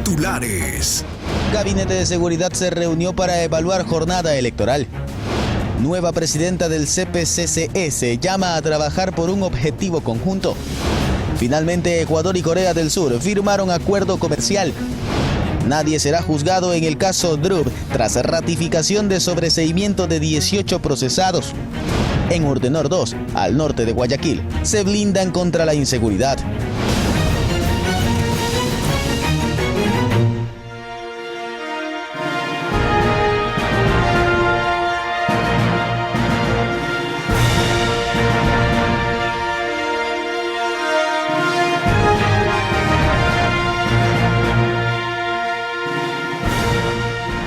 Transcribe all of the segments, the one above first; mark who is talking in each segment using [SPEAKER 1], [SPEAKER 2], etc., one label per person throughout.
[SPEAKER 1] Titulares.
[SPEAKER 2] Gabinete de Seguridad se reunió para evaluar jornada electoral. Nueva presidenta del CPCCS llama a trabajar por un objetivo conjunto. Finalmente, Ecuador y Corea del Sur firmaron acuerdo comercial. Nadie será juzgado en el caso Drup tras ratificación de sobreseimiento de 18 procesados. En Urdenor 2, al norte de Guayaquil, se blindan contra la inseguridad.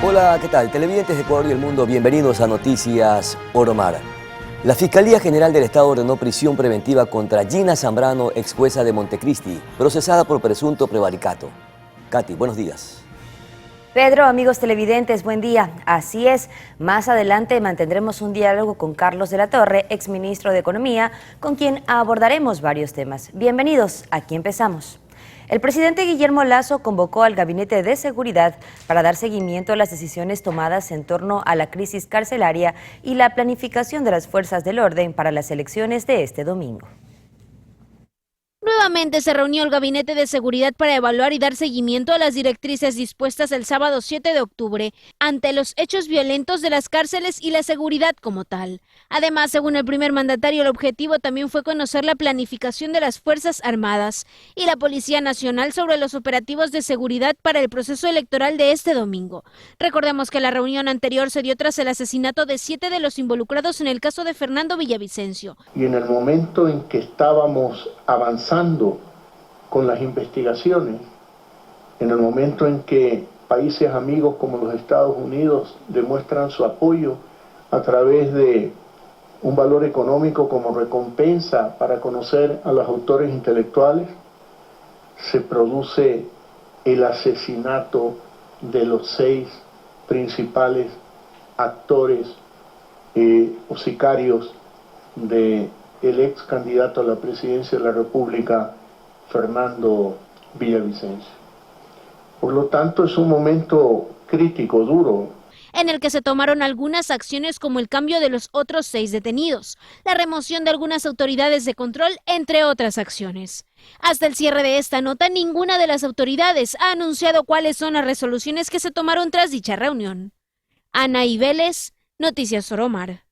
[SPEAKER 3] Hola, ¿qué tal? Televidentes de Ecuador y el mundo, bienvenidos a Noticias Oromar. La Fiscalía General del Estado ordenó prisión preventiva contra Gina Zambrano, ex jueza de Montecristi, procesada por presunto prevaricato. Katy, buenos días.
[SPEAKER 4] Pedro, amigos televidentes, buen día. Así es, más adelante mantendremos un diálogo con Carlos de la Torre, exministro de Economía, con quien abordaremos varios temas. Bienvenidos, aquí empezamos. El presidente Guillermo Lasso convocó al Gabinete de Seguridad para dar seguimiento a las decisiones tomadas en torno a la crisis carcelaria y la planificación de las fuerzas del orden para las elecciones de este domingo.
[SPEAKER 5] Nuevamente se reunió el Gabinete de Seguridad para evaluar y dar seguimiento a las directrices dispuestas el sábado 7 de octubre ante los hechos violentos de las cárceles y la seguridad como tal. Además, según el primer mandatario, el objetivo también fue conocer la planificación de las Fuerzas Armadas y la Policía Nacional sobre los operativos de seguridad para el proceso electoral de este domingo. Recordemos que la reunión anterior se dio tras el asesinato de 7 de los involucrados en el caso de Fernando Villavicencio.
[SPEAKER 6] Y en el momento en que estábamos avanzando con las investigaciones, en el momento en que países amigos como los Estados Unidos demuestran su apoyo a través de un valor económico como recompensa para conocer a los autores intelectuales, se produce el asesinato de los 6 principales actores o sicarios del ex candidato a la presidencia de la República, Fernando Villavicencio. Por lo tanto, es un momento crítico, duro,
[SPEAKER 5] en el que se tomaron algunas acciones como el cambio de los otros 6 detenidos, la remoción de algunas autoridades de control, entre otras acciones. Hasta el cierre de esta nota, ninguna de las autoridades ha anunciado cuáles son las resoluciones que se tomaron tras dicha reunión. Ana Vélez, Noticias Oromar.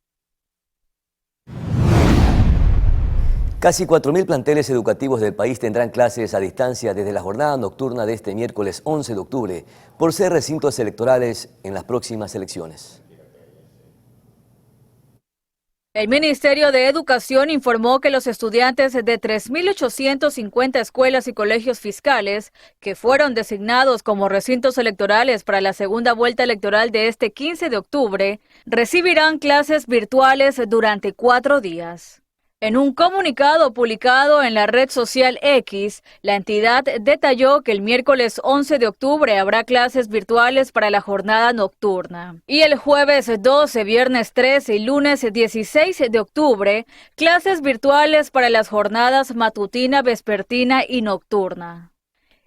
[SPEAKER 3] Casi 4.000 planteles educativos del país tendrán clases a distancia desde la jornada nocturna de este miércoles 11 de octubre, por ser recintos electorales en las próximas elecciones.
[SPEAKER 7] El Ministerio de Educación informó que los estudiantes de 3.850 escuelas y colegios fiscales que fueron designados como recintos electorales para la segunda vuelta electoral de este 15 de octubre recibirán clases virtuales durante 4 días. En un comunicado publicado en la red social X, la entidad detalló que el miércoles 11 de octubre habrá clases virtuales para la jornada nocturna. Y el jueves 12, viernes 13 y lunes 16 de octubre, clases virtuales para las jornadas matutina, vespertina y nocturna.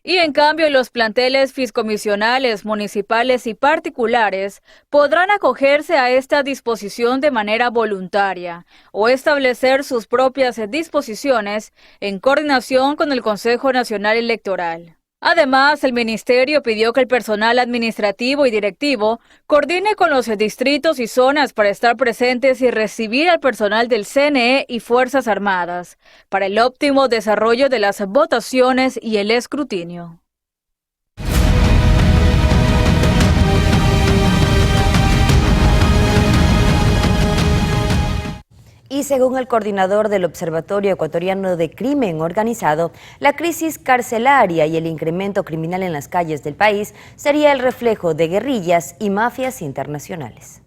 [SPEAKER 7] Y en cambio, los planteles fiscomisionales, municipales y particulares podrán acogerse a esta disposición de manera voluntaria o establecer sus propias disposiciones en coordinación con el Consejo Nacional Electoral. Además, el Ministerio pidió que el personal administrativo y directivo coordine con los distritos y zonas para estar presentes y recibir al personal del CNE y Fuerzas Armadas para el óptimo desarrollo de las votaciones y el escrutinio.
[SPEAKER 4] Y según el coordinador del Observatorio Ecuatoriano de Crimen Organizado, la crisis carcelaria y el incremento criminal en las calles del país sería el reflejo de guerrillas y mafias internacionales.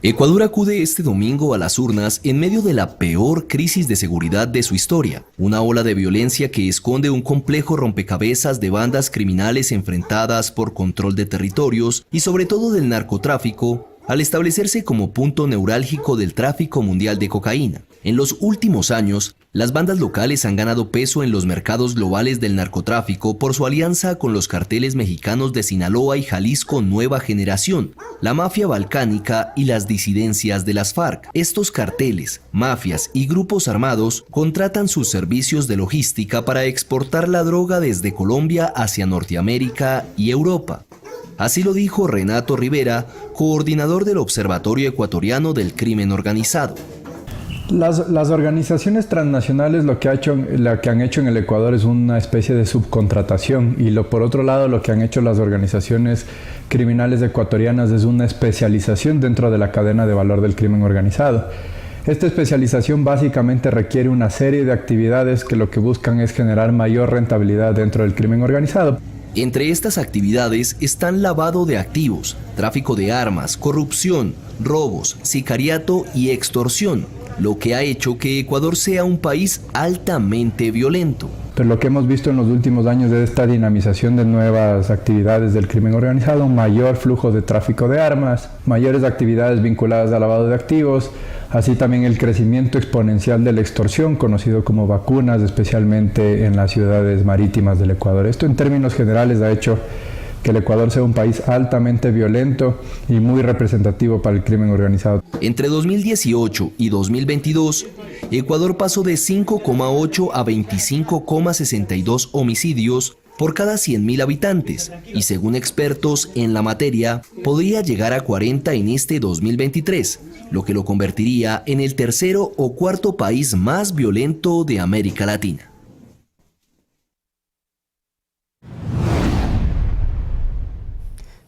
[SPEAKER 8] Ecuador acude este domingo a las urnas en medio de la peor crisis de seguridad de su historia, una ola de violencia que esconde un complejo rompecabezas de bandas criminales enfrentadas por control de territorios y sobre todo del narcotráfico, al establecerse como punto neurálgico del tráfico mundial de cocaína. En los últimos años, las bandas locales han ganado peso en los mercados globales del narcotráfico por su alianza con los carteles mexicanos de Sinaloa y Jalisco Nueva Generación, la mafia balcánica y las disidencias de las FARC. Estos carteles, mafias y grupos armados contratan sus servicios de logística para exportar la droga desde Colombia hacia Norteamérica y Europa. Así lo dijo Renato Rivera, coordinador del Observatorio Ecuatoriano del Crimen Organizado.
[SPEAKER 1] Las organizaciones transnacionales lo que han hecho en el Ecuador es una especie de subcontratación y por otro lado lo que han hecho las organizaciones criminales ecuatorianas es una especialización dentro de la cadena de valor del crimen organizado. Esta especialización básicamente requiere una serie de actividades que lo que buscan es generar mayor rentabilidad dentro del crimen organizado.
[SPEAKER 8] Entre estas actividades están lavado de activos, tráfico de armas, corrupción, robos, sicariato y extorsión, lo que ha hecho que Ecuador sea un país altamente violento.
[SPEAKER 1] Pero lo que hemos visto en los últimos años es esta dinamización de nuevas actividades del crimen organizado, mayor flujo de tráfico de armas, mayores actividades vinculadas al lavado de activos, así también el crecimiento exponencial de la extorsión, conocido como vacunas, especialmente en las ciudades marítimas del Ecuador. Esto en términos generales ha hecho que el Ecuador sea un país altamente violento y muy representativo para el crimen organizado.
[SPEAKER 8] Entre 2018 y 2022, Ecuador pasó de 5,8 a 25,62 homicidios por cada 100.000 habitantes, y según expertos en la materia, podría llegar a 40 en este 2023, lo que lo convertiría en el tercero o cuarto país más violento de América Latina.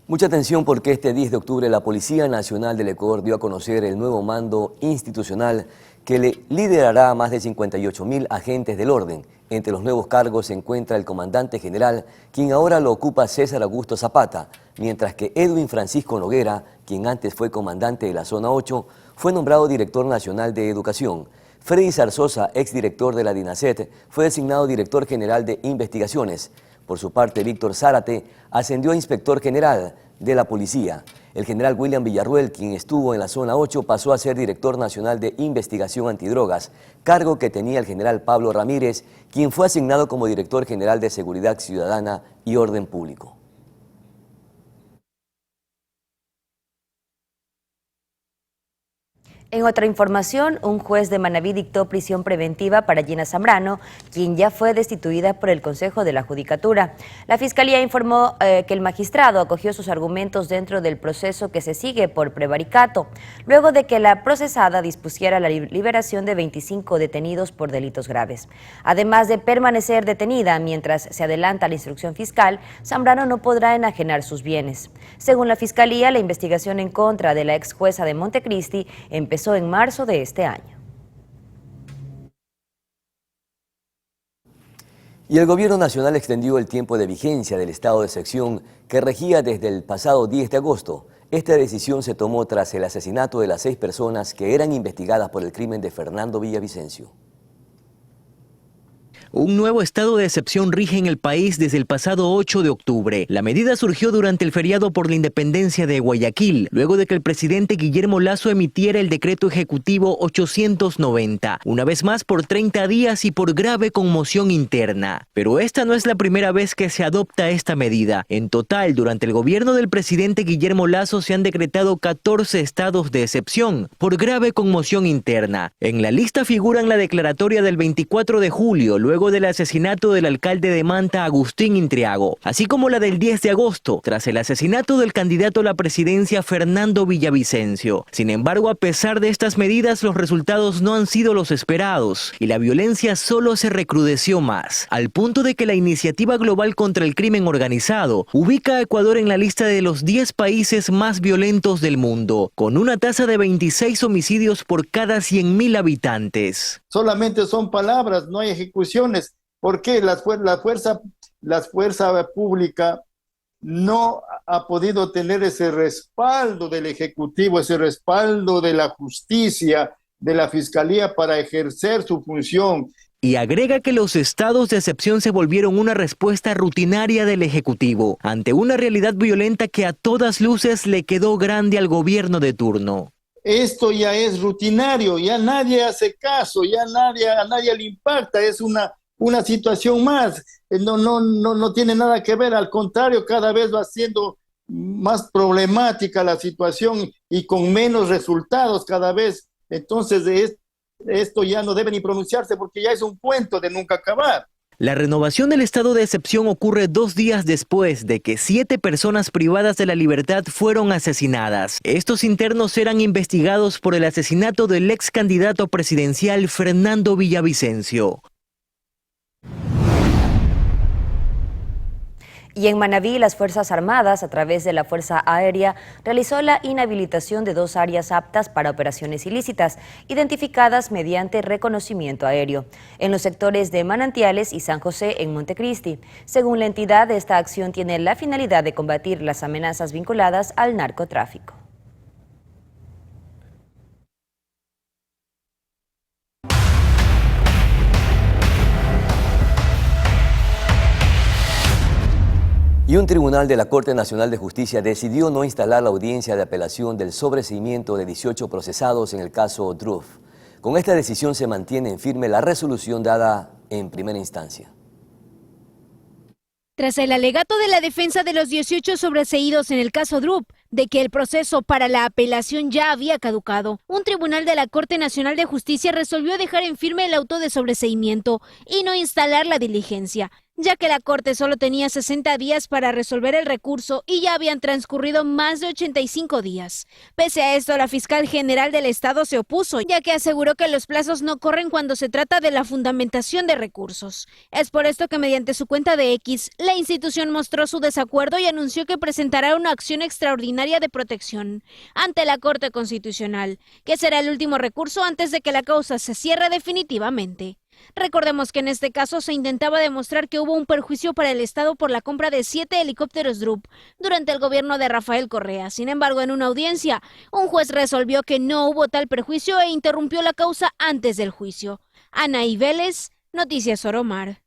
[SPEAKER 3] Mucha atención porque este 10 de octubre la Policía Nacional del Ecuador dio a conocer el nuevo mando institucional que le liderará a más de 58.000 agentes del orden. Entre los nuevos cargos se encuentra el comandante general, quien ahora lo ocupa César Augusto Zapata, mientras que Edwin Francisco Noguera, quien antes fue comandante de la Zona 8, fue nombrado director nacional de Educación. Freddy Zarzosa, exdirector de la DINASET, fue designado director general de Investigaciones. Por su parte, Víctor Zárate ascendió a inspector general de la policía. El general William Villarruel, quien estuvo en la Zona 8, pasó a ser director nacional de Investigación Antidrogas, cargo que tenía el general Pablo Ramírez, quien fue asignado como director general de Seguridad Ciudadana y Orden Público.
[SPEAKER 4] En otra información, un juez de Manabí dictó prisión preventiva para Gina Zambrano, quien ya fue destituida por el Consejo de la Judicatura. La Fiscalía informó que el magistrado acogió sus argumentos dentro del proceso que se sigue por prevaricato, luego de que la procesada dispusiera la liberación de 25 detenidos por delitos graves. Además de permanecer detenida mientras se adelanta la instrucción fiscal, Zambrano no podrá enajenar sus bienes. Según la Fiscalía, la investigación en contra de la ex jueza de Montecristi empezó en marzo de este año.
[SPEAKER 3] Y el Gobierno Nacional extendió el tiempo de vigencia del estado de excepción que regía desde el pasado 10 de agosto. Esta decisión se tomó tras el asesinato de las 6 personas que eran investigadas por el crimen de Fernando Villavicencio.
[SPEAKER 9] Un nuevo estado de excepción rige en el país desde el pasado 8 de octubre. La medida surgió durante el feriado por la independencia de Guayaquil, luego de que el presidente Guillermo Lasso emitiera el decreto ejecutivo 890, una vez más por 30 días y por grave conmoción interna. Pero esta no es la primera vez que se adopta esta medida. En total, durante el gobierno del presidente Guillermo Lasso se han decretado 14 estados de excepción por grave conmoción interna. En la lista figuran la declaratoria del 24 de julio, luego del asesinato del alcalde de Manta, Agustín Intriago, así como la del 10 de agosto, tras el asesinato del candidato a la presidencia Fernando Villavicencio. Sin embargo, a pesar de estas medidas, los resultados no han sido los esperados y la violencia solo se recrudeció más, al punto de que la Iniciativa Global contra el Crimen Organizado ubica a Ecuador en la lista de los 10 países más violentos del mundo, con una tasa de 26 homicidios por cada 100.000 habitantes.
[SPEAKER 6] Solamente son palabras, no hay ejecuciones. ¿Por qué la fuerza pública no ha podido tener ese respaldo del Ejecutivo, ese respaldo de la justicia, de la Fiscalía para ejercer su función?
[SPEAKER 9] Y agrega que los estados de excepción se volvieron una respuesta rutinaria del Ejecutivo ante una realidad violenta que a todas luces le quedó grande al gobierno de turno.
[SPEAKER 10] esto ya es rutinario, ya nadie hace caso, ya a nadie le impacta, es una situación más, no tiene nada que ver, al contrario, cada vez va siendo más problemática la situación y con menos resultados cada vez. Entonces esto ya no debe ni pronunciarse porque ya es un cuento de nunca acabar.
[SPEAKER 9] La renovación del estado de excepción ocurre 2 días después de que 7 personas privadas de la libertad fueron asesinadas. Estos internos eran investigados por el asesinato del ex candidato presidencial Fernando Villavicencio.
[SPEAKER 4] Y en Manabí, las Fuerzas Armadas, a través de la Fuerza Aérea, realizó la inhabilitación de 2 áreas aptas para operaciones ilícitas, identificadas mediante reconocimiento aéreo, en los sectores de Manantiales y San José en Montecristi. Según la entidad, esta acción tiene la finalidad de combatir las amenazas vinculadas al narcotráfico.
[SPEAKER 3] Y un tribunal de la Corte Nacional de Justicia decidió no instalar la audiencia de apelación del sobreseimiento de 18 procesados en el caso Druf. Con esta decisión se mantiene en firme la resolución dada en primera instancia.
[SPEAKER 5] Tras el alegato de la defensa de los 18 sobreseídos en el caso Drup, de que el proceso para la apelación ya había caducado, un tribunal de la Corte Nacional de Justicia resolvió dejar en firme el auto de sobreseimiento y no instalar la diligencia, ya que la Corte solo tenía 60 días para resolver el recurso y ya habían transcurrido más de 85 días. Pese a esto, la fiscal general del Estado se opuso, ya que aseguró que los plazos no corren cuando se trata de la fundamentación de recursos. Es por esto que mediante su cuenta de X, la institución mostró su desacuerdo y anunció que presentará una acción extraordinaria de protección ante la Corte Constitucional, que será el último recurso antes de que la causa se cierre definitivamente. Recordemos que en este caso se intentaba demostrar que hubo un perjuicio para el Estado por la compra de 7 helicópteros Drup durante el gobierno de Rafael Correa. Sin embargo, en una audiencia, un juez resolvió que no hubo tal perjuicio e interrumpió la causa antes del juicio. Anaí Vélez, Noticias Oromar.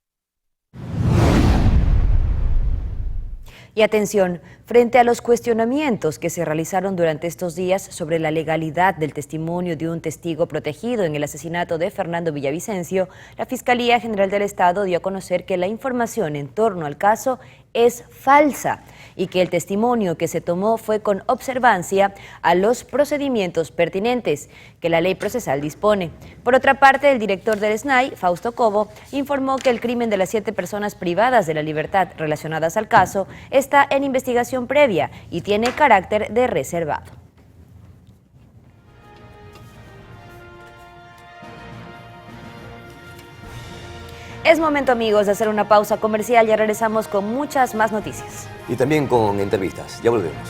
[SPEAKER 4] Y atención, frente a los cuestionamientos que se realizaron durante estos días sobre la legalidad del testimonio de un testigo protegido en el asesinato de Fernando Villavicencio, la Fiscalía General del Estado dio a conocer que la información en torno al caso es falsa y que el testimonio que se tomó fue con observancia a los procedimientos pertinentes que la ley procesal dispone. Por otra parte, el director del SNAI, Fausto Cobo, informó que el crimen de las 7 personas privadas de la libertad relacionadas al caso está en investigación previa y tiene carácter de reservado. Es momento, amigos, de hacer una pausa comercial. Ya regresamos con muchas más noticias.
[SPEAKER 3] Y también con entrevistas. Ya volvemos.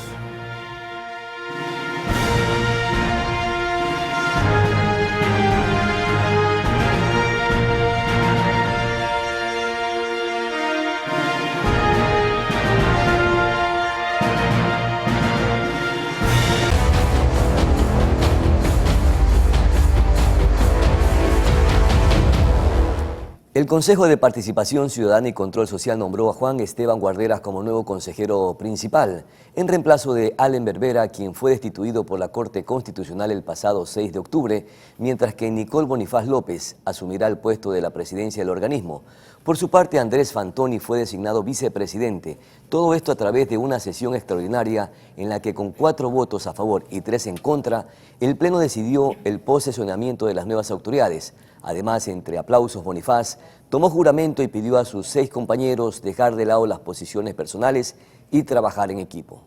[SPEAKER 3] El Consejo de Participación Ciudadana y Control Social nombró a Juan Esteban Guarderas como nuevo consejero principal, en reemplazo de Allen Berbera, quien fue destituido por la Corte Constitucional el pasado 6 de octubre, mientras que Nicole Bonifaz López asumirá el puesto de la presidencia del organismo. Por su parte, Andrés Fantoni fue designado vicepresidente. Todo esto a través de una sesión extraordinaria en la que, con 4 votos a favor y 3 en contra, el Pleno decidió el posesionamiento de las nuevas autoridades. Además, entre aplausos, Bonifaz tomó juramento y pidió a sus 6 compañeros dejar de lado las posiciones personales y trabajar en equipo.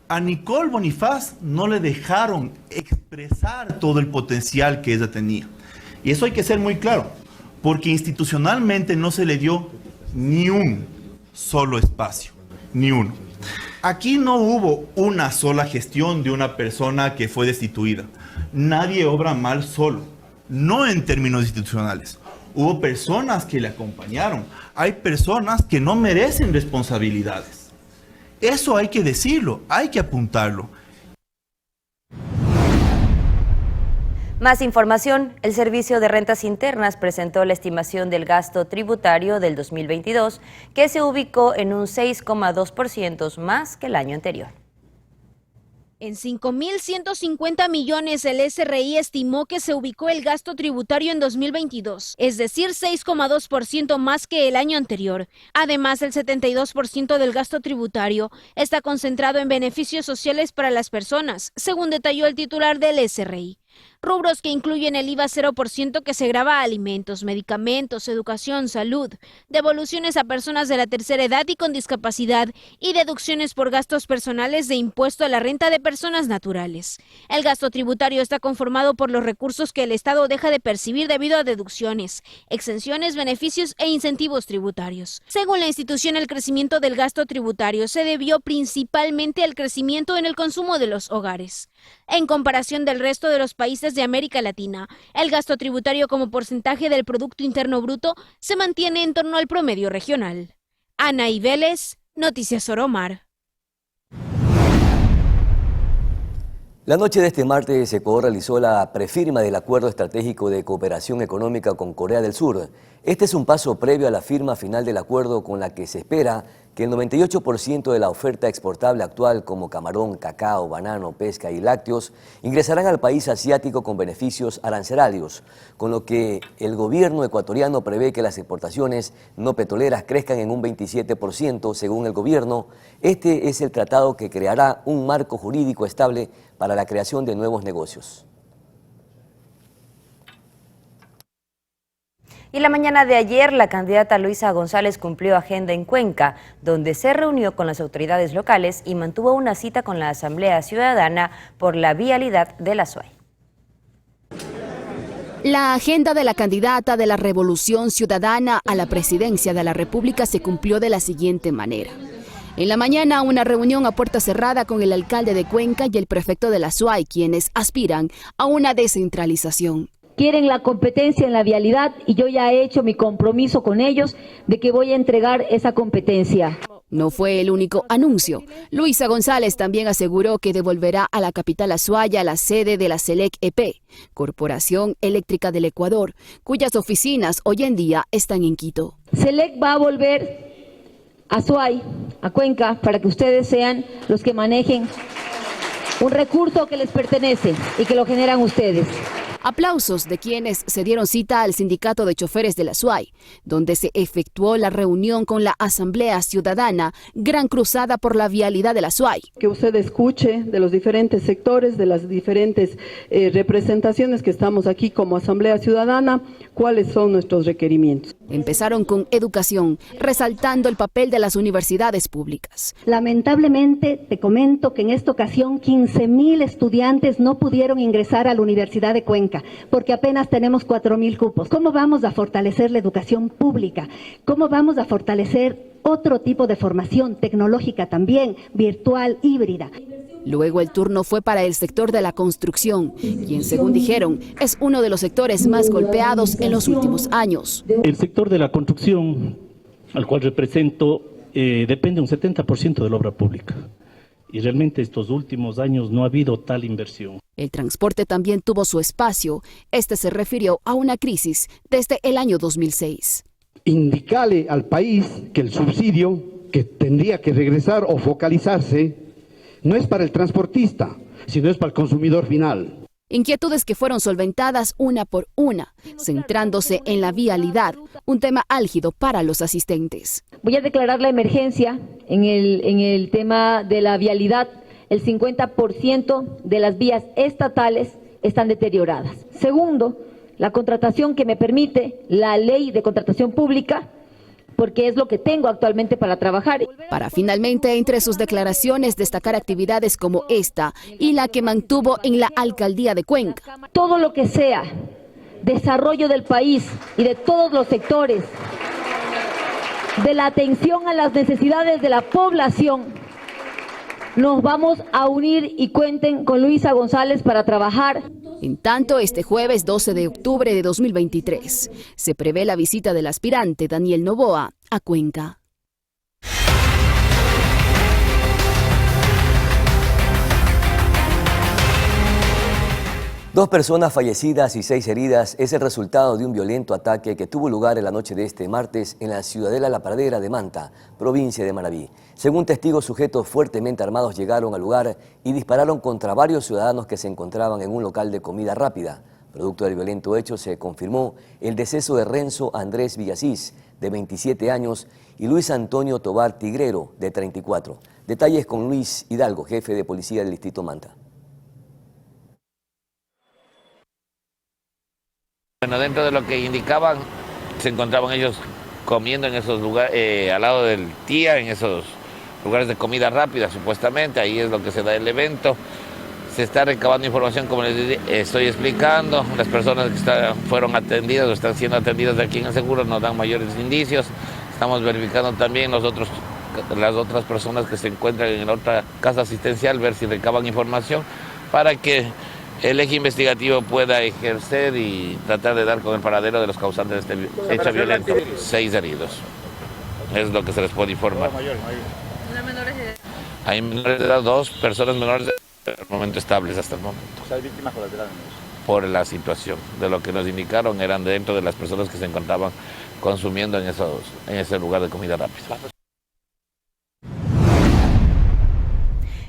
[SPEAKER 11] A Nicole Bonifaz no le dejaron expresar todo el potencial que ella tenía. Y eso hay que ser muy claro, porque institucionalmente no se le dio ni un solo espacio, ni uno. Aquí no hubo una sola gestión de una persona que fue destituida. Nadie obra mal solo, no en términos institucionales. Hubo personas que le acompañaron. Hay personas que no merecen responsabilidades. Eso hay que decirlo, hay que apuntarlo.
[SPEAKER 4] Más información, el Servicio de Rentas Internas presentó la estimación del gasto tributario del 2022, que se ubicó en un 6,2% más que el año anterior.
[SPEAKER 5] En 5.150 millones el SRI estimó que se ubicó el gasto tributario en 2022, es decir, 6,2% más que el año anterior. Además, el 72% del gasto tributario está concentrado en beneficios sociales para las personas, según detalló el titular del SRI. Rubros que incluyen el IVA 0% que se grava a alimentos, medicamentos, educación, salud, devoluciones a personas de la tercera edad y con discapacidad y deducciones por gastos personales de impuesto a la renta de personas naturales. El gasto tributario está conformado por los recursos que el Estado deja de percibir debido a deducciones, exenciones, beneficios e incentivos tributarios. Según la institución, el crecimiento del gasto tributario se debió principalmente al crecimiento en el consumo de los hogares. En comparación del resto de los países de América Latina, el gasto tributario como porcentaje del Producto Interno Bruto se mantiene en torno al promedio regional. Ana Vélez, Noticias Oromar.
[SPEAKER 3] La noche de este martes, Ecuador realizó la prefirma del Acuerdo Estratégico de Cooperación Económica con Corea del Sur. Este es un paso previo a la firma final del acuerdo con la que se espera que el 98% de la oferta exportable actual, como camarón, cacao, banano, pesca y lácteos, ingresarán al país asiático con beneficios arancelarios, con lo que el gobierno ecuatoriano prevé que las exportaciones no petroleras crezcan en un 27%, según el gobierno. Este es el tratado que creará un marco jurídico estable para la creación de nuevos negocios.
[SPEAKER 4] Y la mañana de ayer, la candidata Luisa González cumplió agenda en Cuenca, donde se reunió con las autoridades locales y mantuvo una cita con la Asamblea Ciudadana por la vialidad de la SUAY.
[SPEAKER 12] La agenda de la candidata de la Revolución Ciudadana a la presidencia de la República se cumplió de la siguiente manera. En la mañana, una reunión a puerta cerrada con el alcalde de Cuenca y el prefecto de la SUAY, quienes aspiran a una descentralización.
[SPEAKER 13] Quieren la competencia en la vialidad y yo ya he hecho mi compromiso con ellos de que voy a entregar esa competencia.
[SPEAKER 12] No fue el único anuncio. Luisa González también aseguró que devolverá a la capital Azuaya la sede de la SELEC EP, Corporación Eléctrica del Ecuador, cuyas oficinas hoy en día están en Quito.
[SPEAKER 13] SELEC va a volver a Azuay, a Cuenca, para que ustedes sean los que manejen un recurso que les pertenece y que lo generan ustedes.
[SPEAKER 12] Aplausos de quienes se dieron cita al sindicato de choferes de la SUAY, donde se efectuó la reunión con la Asamblea Ciudadana, Gran Cruzada por la Vialidad de la SUAY.
[SPEAKER 14] Que usted escuche de los diferentes sectores, de las diferentes representaciones que estamos aquí como Asamblea Ciudadana, cuáles son nuestros requerimientos.
[SPEAKER 12] Empezaron con educación, resaltando el papel de las universidades públicas.
[SPEAKER 15] Lamentablemente, te comento que en esta ocasión 15.000 estudiantes no pudieron ingresar a la Universidad de Cuenca, porque apenas tenemos 4.000 cupos. ¿Cómo vamos a fortalecer la educación pública? ¿Cómo vamos a fortalecer otro tipo de formación tecnológica también, virtual, híbrida?
[SPEAKER 12] Luego el turno fue para el sector de la construcción, quien, según dijeron, es uno de los sectores más golpeados en los últimos años.
[SPEAKER 16] El sector de la construcción, al cual represento, depende un 70% de la obra pública. Y realmente estos últimos años no ha habido tal inversión.
[SPEAKER 12] El transporte también tuvo su espacio. Este se refirió a una crisis desde el año 2006.
[SPEAKER 17] Indicarle al país que el subsidio que tendría que regresar o focalizarse no es para el transportista, sino es para el consumidor final.
[SPEAKER 12] Inquietudes que fueron solventadas una por una, centrándose en la vialidad, un tema álgido para los asistentes.
[SPEAKER 13] Voy a declarar la emergencia en el tema de la vialidad. El 50% de las vías estatales están deterioradas. Segundo, la contratación que me permite la ley de contratación pública, porque es lo que tengo actualmente para trabajar.
[SPEAKER 12] Para finalmente, entre sus declaraciones, destacar actividades como esta y la que mantuvo en la alcaldía de Cuenca.
[SPEAKER 13] Todo lo que sea desarrollo del país y de todos los sectores, de la atención a las necesidades de la población, nos vamos a unir y cuenten con Luisa González para trabajar.
[SPEAKER 12] En tanto, este jueves 12 de octubre de 2023 se prevé la visita del aspirante Daniel Noboa a Cuenca.
[SPEAKER 3] 2 personas fallecidas y 6 heridas es el resultado de un violento ataque que tuvo lugar en la noche de este martes en la ciudadela La Pradera de Manta, provincia de Manabí. Según testigos, sujetos fuertemente armados llegaron al lugar y dispararon contra varios ciudadanos que se encontraban en un local de comida rápida. Producto del violento hecho se confirmó el deceso de Renzo Andrés Villasís, de 27 años, y Luis Antonio Tobar Tigrero, de 34. Detalles con Luis Hidalgo, jefe de policía del distrito Manta.
[SPEAKER 18] Bueno, dentro de lo que indicaban, se encontraban ellos comiendo en esos lugares, al lado del TIA, en esos lugares de comida rápida, supuestamente. Ahí es lo que se da el evento. Se está recabando información, como les estoy explicando. Las personas que fueron atendidas o están siendo atendidas de aquí en el seguro nos dan mayores indicios. Estamos verificando también las otras personas que se encuentran en la otra casa asistencial, ver si recaban información para que el eje investigativo pueda ejercer y tratar de dar con el paradero de los causantes de este hecho violento. 6 heridos. Es lo que se les puede informar. Hay menores de edad, 2 personas menores de edad, en el momento estables hasta el momento.
[SPEAKER 19] ¿Hay víctimas colaterales?
[SPEAKER 18] Por la situación. De lo que nos indicaron, eran dentro de las personas que se encontraban consumiendo en ese lugar de comida rápida.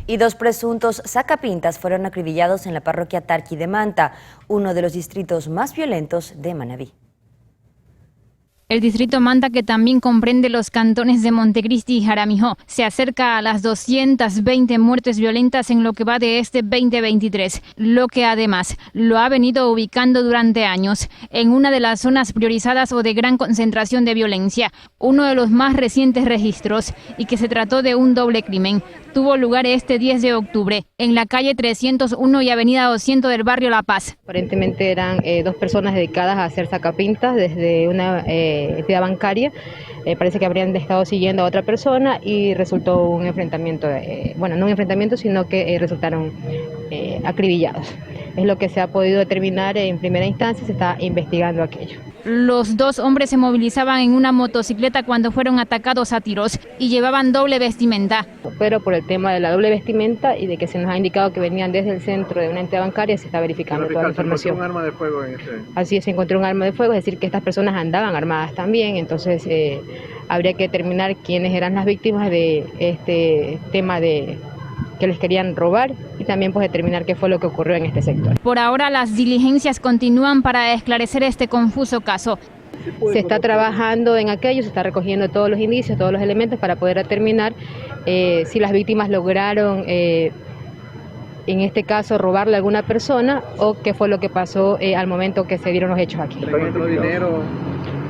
[SPEAKER 4] Y 2 presuntos sacapintas fueron acribillados en la parroquia Tarqui de Manta, uno de los distritos más violentos de Manabí.
[SPEAKER 20] El distrito Manta, que también comprende los cantones de Montecristi y Jaramijó, se acerca a las 220 muertes violentas en lo que va de este 2023, lo que además lo ha venido ubicando durante años en una de las zonas priorizadas o de gran concentración de violencia. Uno de los más recientes registros, y que se trató de un doble crimen, tuvo lugar este 10 de octubre en la calle 301 y avenida 200 del barrio La Paz.
[SPEAKER 21] Aparentemente eran 2 personas dedicadas a hacer sacapintas desde una entidad bancaria. Parece que habrían estado siguiendo a otra persona y resultó un enfrentamiento, bueno, no un enfrentamiento, sino que resultaron acribillados. Es lo que se ha podido determinar en primera instancia, se está investigando aquello.
[SPEAKER 20] Los 2 hombres se movilizaban en una motocicleta cuando fueron atacados a tiros y llevaban doble vestimenta.
[SPEAKER 21] Pero por el tema de la doble vestimenta y de que se nos ha indicado que venían desde el centro de una entidad bancaria, se está verificando toda la información.
[SPEAKER 19] ¿Se encontró un arma de fuego en ese?
[SPEAKER 21] Así es, se encontró un arma de fuego, es decir, que estas personas andaban armadas también, entonces habría que determinar quiénes eran las víctimas de este tema de que les querían robar y también pues determinar qué fue lo que ocurrió en este sector.
[SPEAKER 20] Por ahora las diligencias continúan para esclarecer este confuso caso.
[SPEAKER 21] Se está trabajando en aquello, se está recogiendo todos los indicios, todos los elementos para poder determinar si las víctimas lograron, en este caso, robarle a alguna persona o qué fue lo que pasó al momento que se dieron los hechos aquí.
[SPEAKER 19] ¿Se encontró dinero?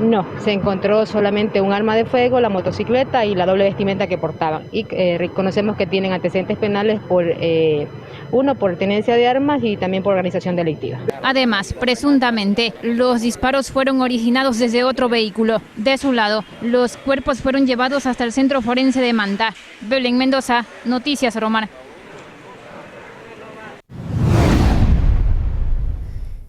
[SPEAKER 21] No, se encontró solamente un arma de fuego, la motocicleta y la doble vestimenta que portaban. Y reconocemos que tienen antecedentes penales uno por tenencia de armas y también por organización delictiva.
[SPEAKER 20] Además, presuntamente, los disparos fueron originados desde otro vehículo. De su lado, los cuerpos fueron llevados hasta el Centro Forense de Manta. Belén Mendoza, Noticias Oromar.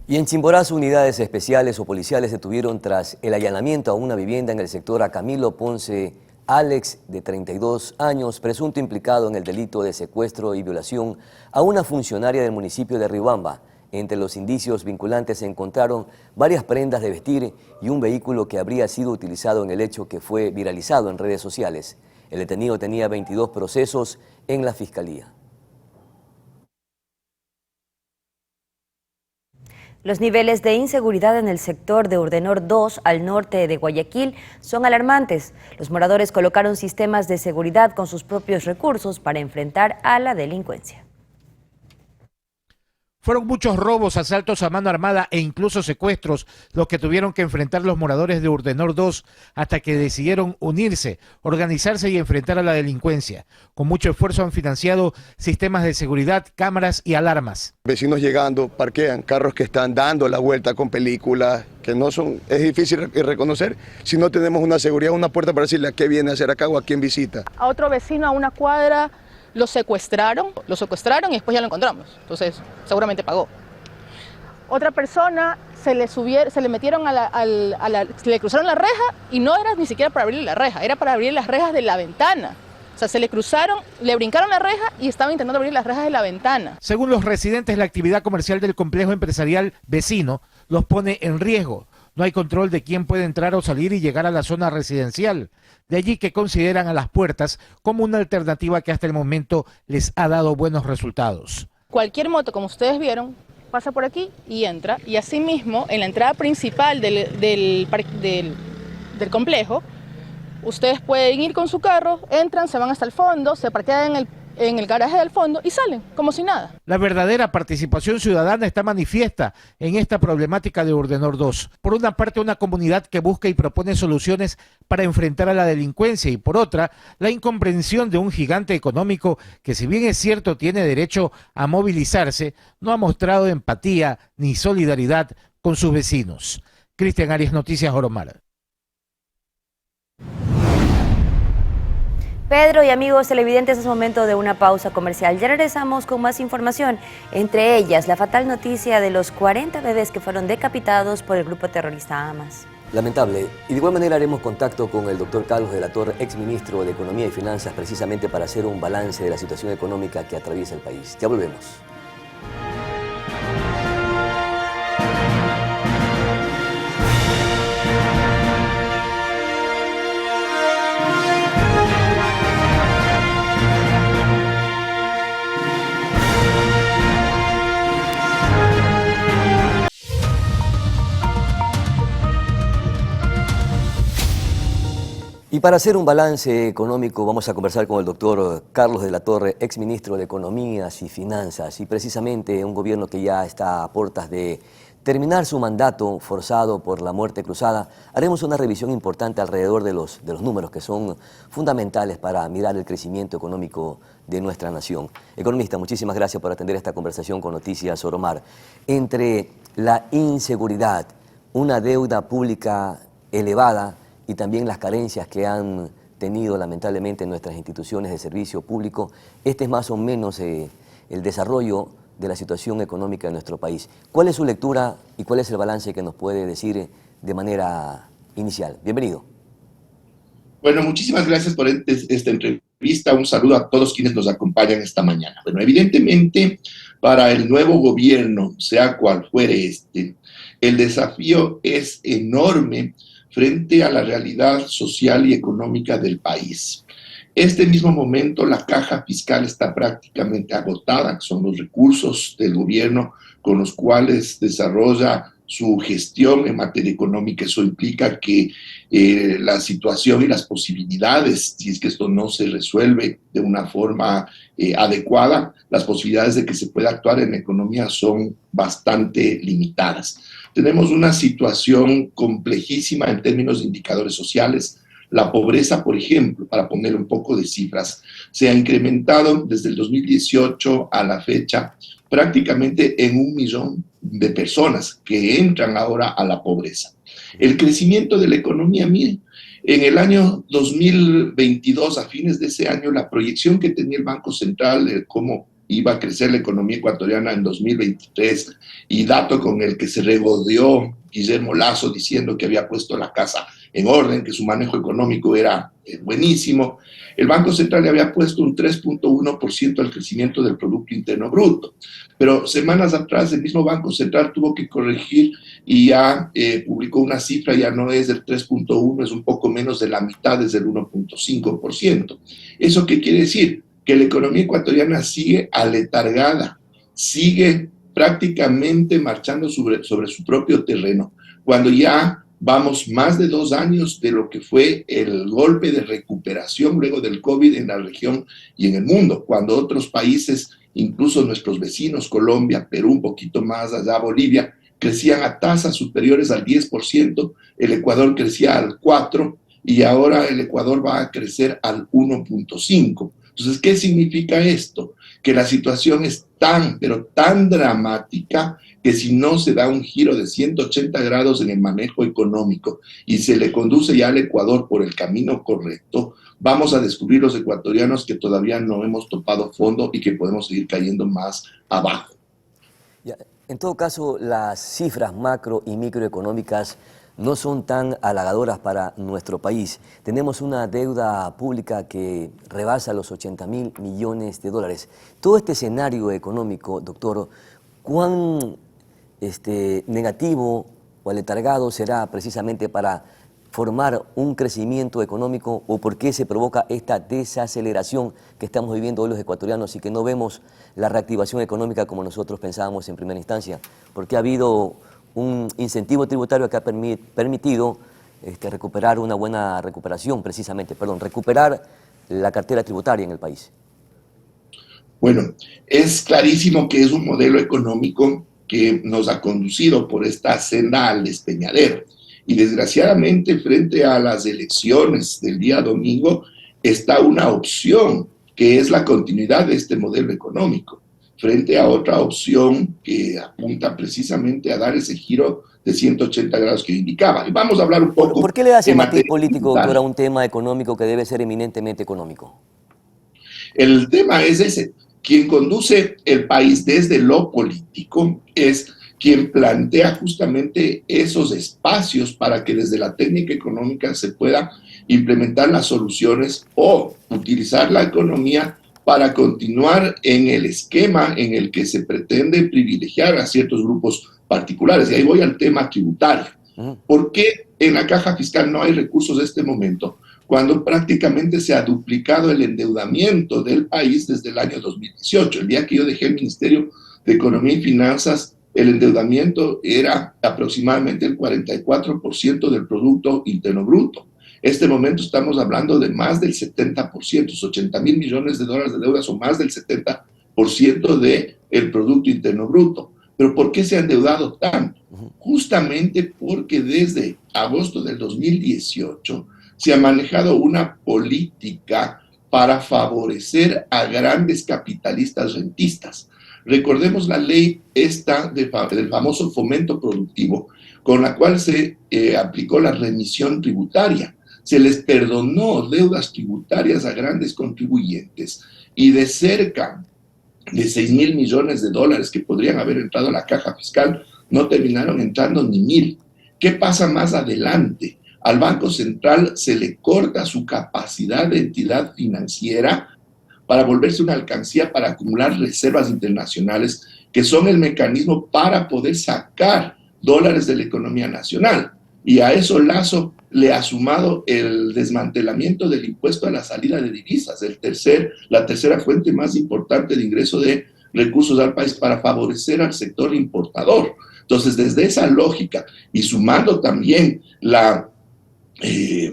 [SPEAKER 3] Y en Chimborazo, unidades especiales o policiales detuvieron tras el allanamiento a una vivienda en el sector a Camilo Ponce Alex, de 32 años, presunto implicado en el delito de secuestro y violación a una funcionaria del municipio de Riobamba. Entre los indicios vinculantes se encontraron varias prendas de vestir y un vehículo que habría sido utilizado en el hecho, que fue viralizado en redes sociales. El detenido tenía 22 procesos en la Fiscalía.
[SPEAKER 4] Los niveles de inseguridad en el sector de Urdenor 2, al norte de Guayaquil, son alarmantes. Los moradores colocaron sistemas de seguridad con sus propios recursos para enfrentar a la delincuencia.
[SPEAKER 22] Fueron muchos robos, asaltos a mano armada e incluso secuestros los que tuvieron que enfrentar los moradores de Urdenor 2 hasta que decidieron unirse, organizarse y enfrentar a la delincuencia. Con mucho esfuerzo han financiado sistemas de seguridad, cámaras y alarmas.
[SPEAKER 23] Vecinos llegando, parquean carros que están dando la vuelta con películas, que no son, es difícil reconocer si no tenemos una seguridad, una puerta para decirle a qué viene a hacer acá o a quién visita.
[SPEAKER 24] A otro vecino a una cuadra lo secuestraron y después ya lo encontramos, entonces seguramente pagó. Otra persona se le metieron se le cruzaron la reja y no era ni siquiera para abrir la reja, era para abrir las rejas de la ventana. O sea, se le cruzaron, le brincaron la reja y estaban intentando abrir las rejas de la ventana.
[SPEAKER 22] Según los residentes, la actividad comercial del complejo empresarial vecino los pone en riesgo. No hay control de quién puede entrar o salir y llegar a la zona residencial. De allí que consideran a las puertas como una alternativa que hasta el momento les ha dado buenos resultados.
[SPEAKER 24] Cualquier moto, como ustedes vieron, pasa por aquí y entra. Y asimismo, en la entrada principal del complejo, ustedes pueden ir con su carro, entran, se van hasta el fondo, se parquean en el garaje del fondo y salen, como si nada.
[SPEAKER 22] La verdadera participación ciudadana está manifiesta en esta problemática de Urdenor 2. Por una parte, una comunidad que busca y propone soluciones para enfrentar a la delincuencia y por otra, la incomprensión de un gigante económico que, si bien es cierto tiene derecho a movilizarse, no ha mostrado empatía ni solidaridad con sus vecinos. Cristian Arias, Noticias Oromar.
[SPEAKER 4] Pedro y amigos televidentes, es momento de una pausa comercial. Ya regresamos con más información, entre ellas la fatal noticia de los 40 bebés que fueron decapitados por el grupo terrorista Hamas.
[SPEAKER 3] Lamentable. Y de igual manera haremos contacto con el doctor Carlos de la Torre, exministro de Economía y Finanzas, precisamente para hacer un balance de la situación económica que atraviesa el país. Ya volvemos. Y para hacer un balance económico vamos a conversar con el doctor Carlos de la Torre, exministro de Economías y Finanzas, y precisamente un gobierno que ya está a puertas de terminar su mandato forzado por la muerte cruzada. Haremos una revisión importante alrededor de los números que son fundamentales para mirar el crecimiento económico de nuestra nación. Economista, muchísimas gracias por atender esta conversación con Noticias Oromar. Entre la inseguridad, una deuda pública elevada, y también las carencias que han tenido lamentablemente nuestras instituciones de servicio público, este es más o menos el desarrollo de la situación económica de nuestro país. ¿Cuál es su lectura y cuál es el balance que nos puede decir de manera inicial? Bienvenido.
[SPEAKER 1] Bueno, muchísimas gracias por esta entrevista. Un saludo a todos quienes nos acompañan esta mañana. Bueno, evidentemente, para el nuevo gobierno, sea cual fuere el desafío es enorme frente a la realidad social y económica del país. Este mismo momento la caja fiscal está prácticamente agotada, que son los recursos del gobierno con los cuales desarrolla su gestión en materia económica. Eso implica que la situación y las posibilidades, si es que esto no se resuelve de una forma adecuada, las posibilidades de que se pueda actuar en la economía son bastante limitadas. Tenemos una situación complejísima en términos de indicadores sociales. La pobreza, por ejemplo, para poner un poco de cifras, se ha incrementado desde el 2018 a la fecha prácticamente en 1 millón de personas que entran ahora a la pobreza. El crecimiento de la economía, miren, en el año 2022, a fines de ese año, la proyección que tenía el Banco Central de cómo iba a crecer la economía ecuatoriana en 2023, y dato con el que se regodeó Guillermo Lasso diciendo que había puesto la casa en orden, que su manejo económico era buenísimo. El Banco Central le había puesto un 3.1% al crecimiento del Producto Interno Bruto, pero semanas atrás el mismo Banco Central tuvo que corregir y ya publicó una cifra, ya no es del 3.1, es un poco menos de la mitad, es del 1.5%. ¿Eso qué quiere decir? Que la economía ecuatoriana sigue aletargada, sigue prácticamente marchando sobre su propio terreno, cuando ya vamos más de 2 años de lo que fue el golpe de recuperación luego del COVID en la región y en el mundo, cuando otros países, incluso nuestros vecinos, Colombia, Perú, un poquito más allá, Bolivia, crecían a tasas superiores al 10%, el Ecuador crecía al 4%, y ahora el Ecuador va a crecer al 1.5%. Entonces, ¿qué significa esto? Que la situación es tan, pero tan dramática que si no se da un giro de 180 grados en el manejo económico y se le conduce ya al Ecuador por el camino correcto, vamos a descubrir los ecuatorianos que todavía no hemos topado fondo y que podemos seguir cayendo más abajo.
[SPEAKER 3] En todo caso, las cifras macro y microeconómicas no son tan halagadoras para nuestro país. Tenemos una deuda pública que rebasa los 80.000 millones de dólares. Todo este escenario económico, doctor, ¿cuán negativo o aletargado será precisamente para formar un crecimiento económico, o por qué se provoca esta desaceleración que estamos viviendo hoy los ecuatorianos y que no vemos la reactivación económica como nosotros pensábamos en primera instancia? Porque ha habido un incentivo tributario que ha permitido recuperar una buena recuperación, recuperar la cartera tributaria en el país.
[SPEAKER 1] Bueno, es clarísimo que es un modelo económico que nos ha conducido por esta senda al despeñadero. Y desgraciadamente, frente a las elecciones del día domingo, está una opción que es la continuidad de este modelo económico, frente a otra opción que apunta precisamente a dar ese giro de 180 grados que indicaba. Y vamos a hablar un poco...
[SPEAKER 3] ¿Por qué le hace matiz político, doctor, a un tema económico que debe ser eminentemente económico?
[SPEAKER 1] El tema es ese. Quien conduce el país desde lo político es quien plantea justamente esos espacios para que desde la técnica económica se pueda implementar las soluciones o utilizar la economía para continuar en el esquema en el que se pretende privilegiar a ciertos grupos particulares. Y ahí voy al tema tributario. ¿Por qué en la caja fiscal no hay recursos en este momento, cuando prácticamente se ha duplicado el endeudamiento del país desde el año 2018? El día que yo dejé el Ministerio de Economía y Finanzas, el endeudamiento era aproximadamente el 44% del Producto Interno Bruto. Este momento estamos hablando de más del 70%, 80.000 millones de dólares de deuda son más del 70% del Producto Interno Bruto. ¿Pero por qué se ha endeudado tanto? Justamente porque desde agosto del 2018 se ha manejado una política para favorecer a grandes capitalistas rentistas. Recordemos la ley esta del famoso fomento productivo, con la cual se aplicó la remisión tributaria. Se les perdonó deudas tributarias a grandes contribuyentes y de cerca de 6.000 millones de dólares que podrían haber entrado a la caja fiscal, no terminaron entrando ni 1.000. ¿Qué pasa más adelante? Al Banco Central se le corta su capacidad de entidad financiera para volverse una alcancía para acumular reservas internacionales, que son el mecanismo para poder sacar dólares de la economía nacional. Y a eso Lasso le ha sumado el desmantelamiento del impuesto a la salida de divisas, la tercera fuente más importante de ingreso de recursos al país, para favorecer al sector importador. Entonces, desde esa lógica y sumando también la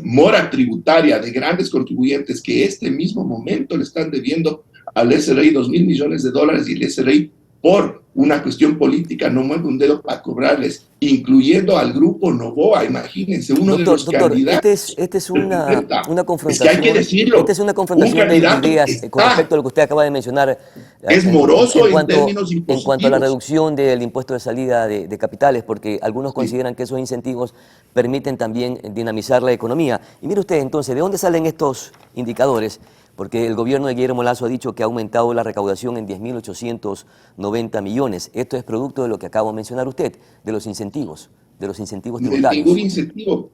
[SPEAKER 1] mora tributaria de grandes contribuyentes que este mismo momento le están debiendo al SRI 2.000 millones de dólares, y el SRI por una cuestión política no mueve un dedo para cobrarles, incluyendo al grupo Novoa. Imagínense, uno de los candidatos.
[SPEAKER 3] Esta es una confrontación.
[SPEAKER 1] Es que hay que decirlo.
[SPEAKER 3] Esta es una confrontación de ideas con respecto a lo que usted acaba de mencionar.
[SPEAKER 1] Es moroso en términos impositivos.
[SPEAKER 3] En cuanto a la reducción del impuesto de salida de capitales, porque algunos consideran que esos incentivos permiten también dinamizar la economía. Y mire usted, entonces, ¿de dónde salen estos indicadores? Porque el gobierno de Guillermo Lasso ha dicho que ha aumentado la recaudación en 10.890 millones. Esto es producto de lo que acabo de mencionar usted, de los incentivos tributarios.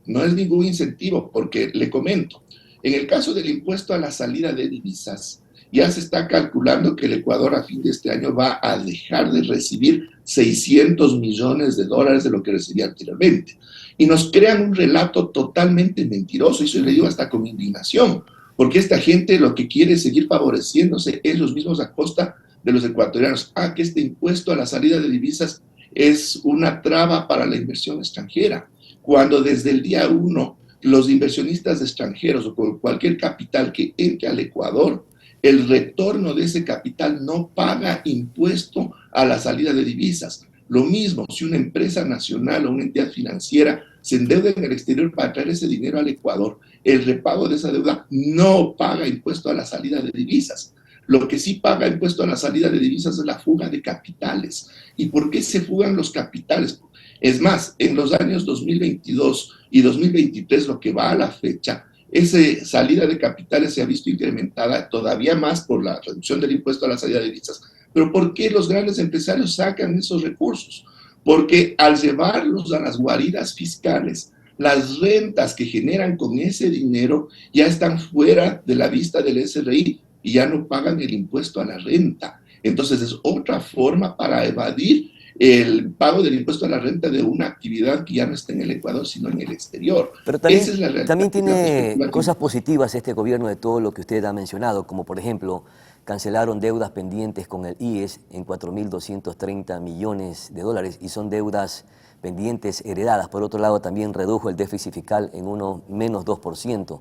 [SPEAKER 1] No es ningún incentivo, porque le comento, en el caso del impuesto a la salida de divisas, ya se está calculando que el Ecuador a fin de este año va a dejar de recibir 600 millones de dólares de lo que recibía anteriormente. Y nos crean un relato totalmente mentiroso, y eso le digo hasta con indignación, porque esta gente lo que quiere es seguir favoreciéndose ellos mismos a costa de los ecuatorianos. Que este impuesto a la salida de divisas es una traba para la inversión extranjera, cuando desde el día 1 los inversionistas extranjeros o cualquier capital que entre al Ecuador, el retorno de ese capital no paga impuesto a la salida de divisas. Lo mismo, si una empresa nacional o una entidad financiera se endeuda en el exterior para traer ese dinero al Ecuador, el repago de esa deuda no paga impuesto a la salida de divisas. Lo que sí paga impuesto a la salida de divisas es la fuga de capitales. ¿Y por qué se fugan los capitales? Es más, en los años 2022 y 2023, lo que va a la fecha, esa salida de capitales se ha visto incrementada todavía más por la reducción del impuesto a la salida de divisas. ¿Pero por qué los grandes empresarios sacan esos recursos? Porque al llevarlos a las guaridas fiscales, las rentas que generan con ese dinero ya están fuera de la vista del SRI y ya no pagan el impuesto a la renta. Entonces es otra forma para evadir el pago del impuesto a la renta de una actividad que ya no está en el Ecuador, sino en el exterior.
[SPEAKER 3] Pero también,
[SPEAKER 1] Esa es la realidad.
[SPEAKER 3] también tiene cosas positivas este gobierno de todo lo que usted ha mencionado, como por ejemplo, cancelaron deudas pendientes con el IES en 4.230 millones de dólares y son deudas pendientes heredadas. Por otro lado, también redujo el déficit fiscal en menos 2%.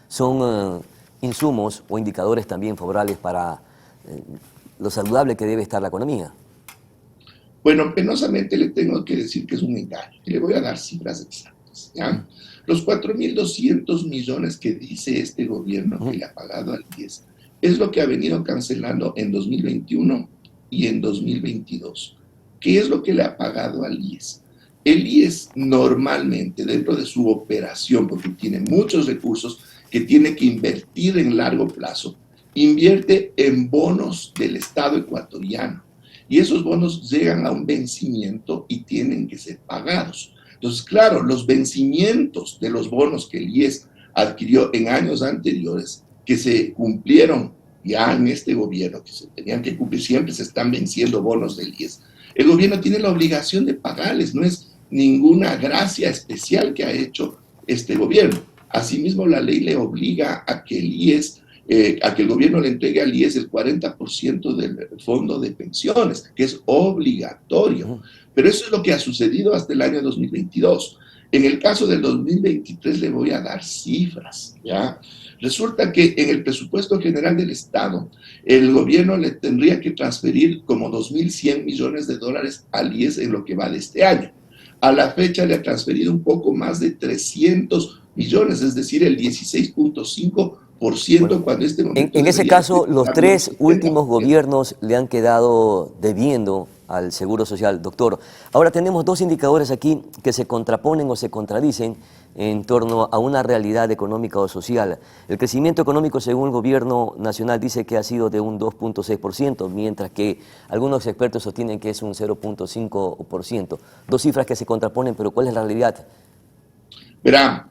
[SPEAKER 3] Son insumos o indicadores también favorables para lo saludable que debe estar la economía.
[SPEAKER 1] Bueno, penosamente le tengo que decir que es un engaño. Y le voy a dar cifras exactas, ¿ya? Los 4.200 millones que dice este gobierno que le ha pagado al IES es lo que ha venido cancelando en 2021 y en 2022. ¿Qué es lo que le ha pagado al IES? El IES normalmente, dentro de su operación, porque tiene muchos recursos que tiene que invertir en largo plazo, invierte en bonos del Estado ecuatoriano. Y esos bonos llegan a un vencimiento y tienen que ser pagados. Entonces, claro, los vencimientos de los bonos que el IES adquirió en años anteriores, que se cumplieron ya en este gobierno, que se tenían que cumplir, siempre se están venciendo bonos del IES. El gobierno tiene la obligación de pagarles, no es ninguna gracia especial que ha hecho este gobierno. Asimismo, la ley le obliga a que el IES a que el gobierno le entregue al IES el 40% del fondo de pensiones, que es obligatorio. Pero eso es lo que ha sucedido hasta el año 2022. En el caso del 2023 le voy a dar cifras, ¿ya? Resulta que en el presupuesto general del Estado, el gobierno le tendría que transferir como 2.100 millones de dólares al IES en lo que va de este año. A la fecha le ha transferido un poco más de 300 millones, es decir, el 16.5%. Bueno, cuando este momento
[SPEAKER 3] en ese caso, los tres últimos gobiernos le han quedado debiendo al Seguro Social. Doctor, ahora tenemos dos indicadores aquí que se contraponen o se contradicen en torno a una realidad económica o social. El crecimiento económico, según el gobierno nacional, dice que ha sido de un 2.6%, mientras que algunos expertos sostienen que es un 0.5%. Dos cifras que se contraponen, pero ¿cuál es la realidad?
[SPEAKER 1] Verá,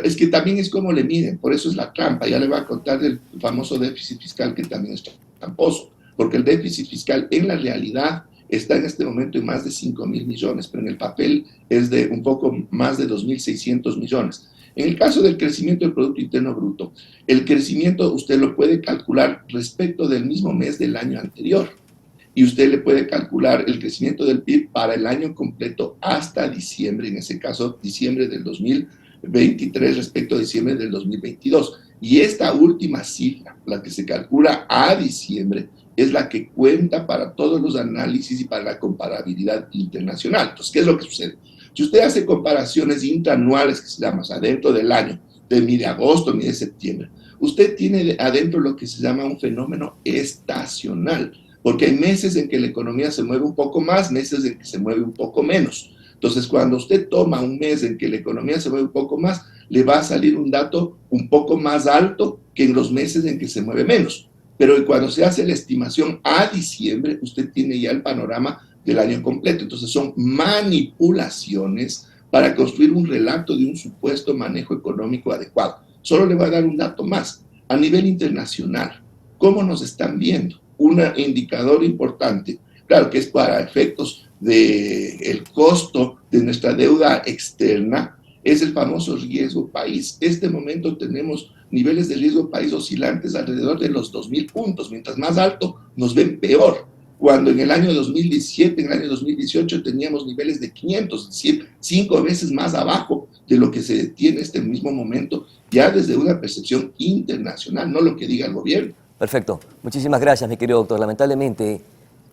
[SPEAKER 1] es que también es como le miden, por eso es la trampa. Ya le voy a contar del famoso déficit fiscal, que también es tramposo, porque el déficit fiscal en la realidad está en este momento en más de 5.000 millones, pero en el papel es de un poco más de 2.600 millones. En el caso del crecimiento del Producto Interno Bruto, el crecimiento usted lo puede calcular respecto del mismo mes del año anterior, y usted le puede calcular el crecimiento del PIB para el año completo hasta diciembre, en ese caso diciembre del 2023 respecto a diciembre del 2022. Y esta última cifra, la que se calcula a diciembre, es la que cuenta para todos los análisis y para la comparabilidad internacional. Entonces, ¿qué es lo que sucede? Si usted hace comparaciones intraanuales, que se llama, o sea, dentro del año, de mi de agosto, mi de septiembre, usted tiene adentro lo que se llama un fenómeno estacional, porque hay meses en que la economía se mueve un poco más, meses en que se mueve un poco menos. Entonces, cuando usted toma un mes en que la economía se mueve un poco más, le va a salir un dato un poco más alto que en los meses en que se mueve menos. Pero cuando se hace la estimación a diciembre, usted tiene ya el panorama del año completo. Entonces, son manipulaciones para construir un relato de un supuesto manejo económico adecuado. Solo le voy a dar un dato más. A nivel internacional, ¿cómo nos están viendo? Un indicador importante, claro que es para efectos del costo de nuestra deuda externa, es el famoso riesgo país. Este momento tenemos niveles de riesgo país oscilantes alrededor de los 2.000 puntos. Mientras más alto, nos ven peor. Cuando en el año 2017, en el año 2018, teníamos niveles de 500, es decir, 5 veces más abajo de lo que se tiene en este mismo momento, ya desde una percepción internacional, no lo que diga el gobierno.
[SPEAKER 3] Perfecto. Muchísimas gracias, mi querido doctor. Lamentablemente,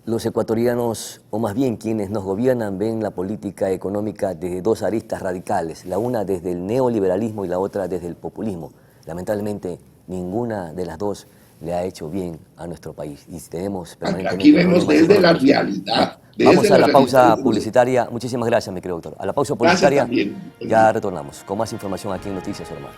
[SPEAKER 3] los ecuatorianos, o más bien quienes nos gobiernan, ven la política económica desde dos aristas radicales, la una desde el neoliberalismo y la otra desde el populismo. Lamentablemente, ninguna de las dos le ha hecho bien a nuestro país. Y tenemos
[SPEAKER 1] aquí vemos desde la realidad.
[SPEAKER 3] Vamos a la pausa publicitaria. Muchísimas gracias, mi querido doctor. A la pausa publicitaria ya retornamos con más información aquí en Noticias Oromar.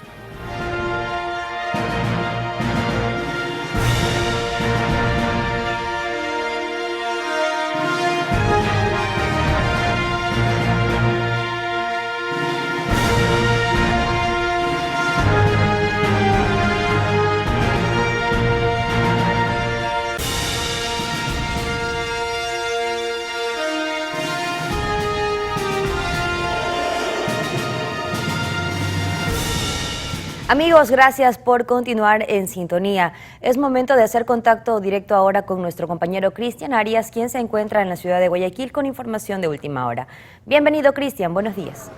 [SPEAKER 4] Amigos, gracias por continuar en sintonía. Es momento de hacer contacto directo ahora con nuestro compañero Cristian Arias, quien se encuentra en la ciudad de Guayaquil con información de última hora. Bienvenido, Cristian, buenos días.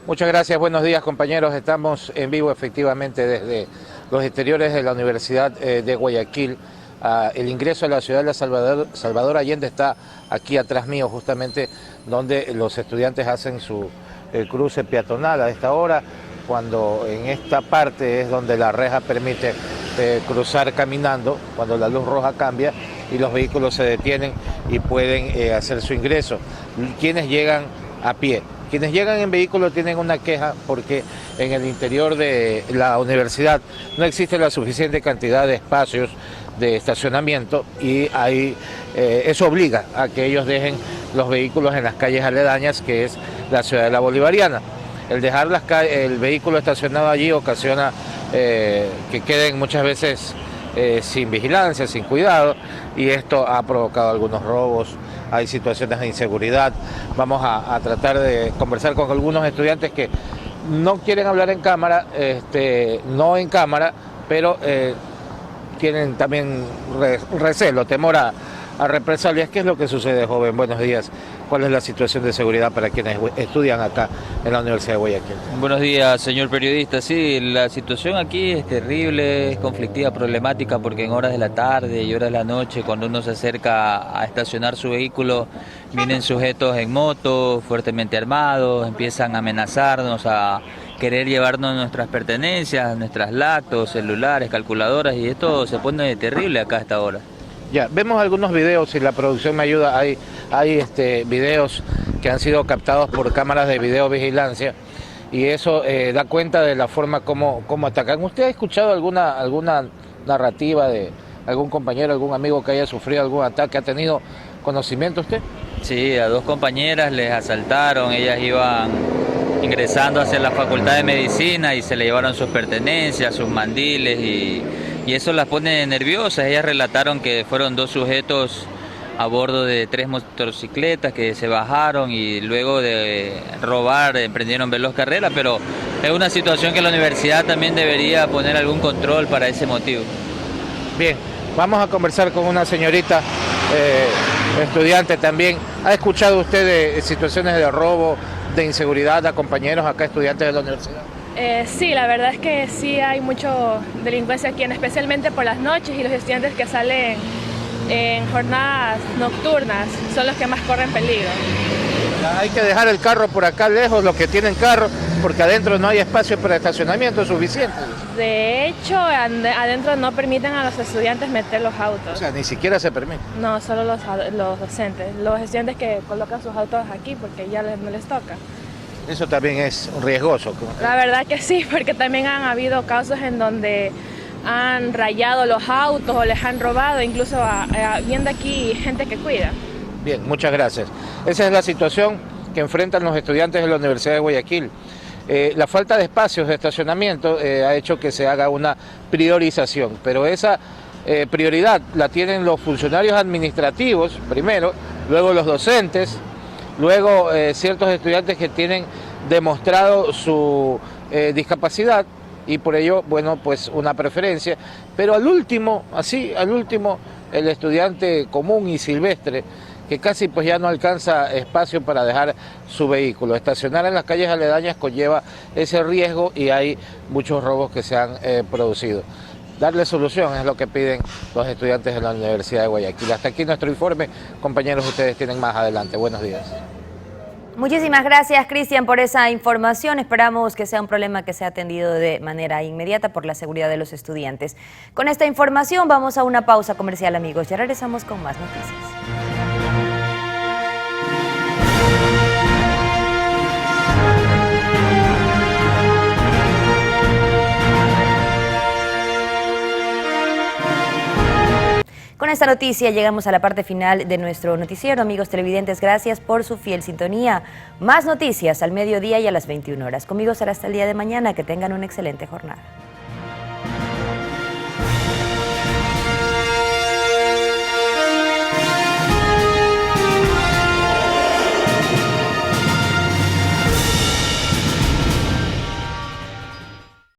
[SPEAKER 22] Muchas gracias, buenos días compañeros. Estamos en vivo efectivamente desde los exteriores de la Universidad de Guayaquil. El ingreso a la ciudad de Salvador Allende está aquí atrás mío, justamente donde los estudiantes hacen su cruce peatonal a esta hora, cuando en esta parte es donde la reja permite cruzar caminando, cuando la luz roja cambia y los vehículos se detienen y pueden hacer su ingreso. Quienes llegan a pie. Quienes llegan en vehículo tienen una queja porque en el interior de la universidad no existe la suficiente cantidad de espacios de estacionamiento y ahí eso obliga a que ellos dejen los vehículos en las calles aledañas, que es la ciudad de la Bolivariana. El dejar el vehículo estacionado allí ocasiona que queden muchas veces sin vigilancia, sin cuidado, y esto ha provocado algunos robos. Hay situaciones de inseguridad. Vamos a tratar de conversar con algunos estudiantes que no quieren hablar en cámara, no en cámara, pero tienen también recelo, temor a represalias. ¿Qué es lo que sucede, joven? Buenos días. ¿Cuál es la situación de seguridad para quienes estudian acá en la Universidad de Guayaquil?
[SPEAKER 2] Buenos días, señor periodista. Sí, la situación aquí es terrible, es conflictiva, problemática, porque en horas de la tarde y horas de la noche, cuando uno se acerca a estacionar su vehículo, vienen sujetos en moto, fuertemente armados, empiezan a amenazarnos, a querer llevarnos nuestras pertenencias, nuestras laptops, celulares, calculadoras, y esto se pone terrible acá a esta hora.
[SPEAKER 22] Ya, vemos algunos videos, si la producción me ayuda, hay videos que han sido captados por cámaras de videovigilancia y eso da cuenta de la forma como atacan. ¿Usted ha escuchado alguna narrativa de algún compañero, algún amigo que haya sufrido algún ataque? ¿Ha tenido conocimiento usted?
[SPEAKER 2] Sí, a dos compañeras les asaltaron, ellas iban ingresando hacia la Facultad de Medicina y se le llevaron sus pertenencias, sus mandiles y eso las pone nerviosas. Ellas relataron que fueron dos sujetos a bordo de 3 motocicletas que se bajaron y luego de robar emprendieron veloz carrera, pero es una situación que la universidad también debería poner algún control para ese motivo.
[SPEAKER 22] Bien, vamos a conversar con una señorita estudiante también. ¿Ha escuchado usted de situaciones de robo, de inseguridad a compañeros acá, estudiantes de la universidad?
[SPEAKER 6] Sí, la verdad es que sí hay mucha delincuencia aquí, especialmente por las noches, y los estudiantes que salen en jornadas nocturnas son los que más corren peligro.
[SPEAKER 22] Hay que dejar el carro por acá lejos, los que tienen carro, porque adentro no hay espacio para estacionamiento suficiente.
[SPEAKER 6] De hecho, adentro no permiten a los estudiantes meter los autos.
[SPEAKER 22] O sea, ni siquiera se permite.
[SPEAKER 6] No, solo los docentes, los estudiantes que colocan sus autos aquí porque ya no les toca.
[SPEAKER 22] Eso también es riesgoso.
[SPEAKER 6] La verdad que sí, porque también han habido casos en donde han rayado los autos o les han robado, incluso viendo aquí gente que cuida.
[SPEAKER 22] Bien, muchas gracias. Esa es la situación que enfrentan los estudiantes de la Universidad de Guayaquil. La falta de espacios de estacionamiento ha hecho que se haga una priorización, pero esa prioridad la tienen los funcionarios administrativos primero, luego los docentes, luego ciertos estudiantes que tienen demostrado su discapacidad y por ello, bueno, pues una preferencia, pero al último, el estudiante común y silvestre, que casi pues ya no alcanza espacio para dejar su vehículo. Estacionar en las calles aledañas conlleva ese riesgo y hay muchos robos que se han producido. Darle solución es lo que piden los estudiantes de la Universidad de Guayaquil. Hasta aquí nuestro informe. Compañeros, ustedes tienen más adelante. Buenos días.
[SPEAKER 4] Muchísimas gracias, Cristian, por esa información. Esperamos que sea un problema que sea atendido de manera inmediata por la seguridad de los estudiantes. Con esta información vamos a una pausa comercial, amigos. Ya regresamos con más noticias. Con esta noticia llegamos a la parte final de nuestro noticiero. Amigos televidentes, gracias por su fiel sintonía. Más noticias al mediodía y a las 21 horas. Conmigo será hasta el día de mañana. Que tengan una excelente jornada.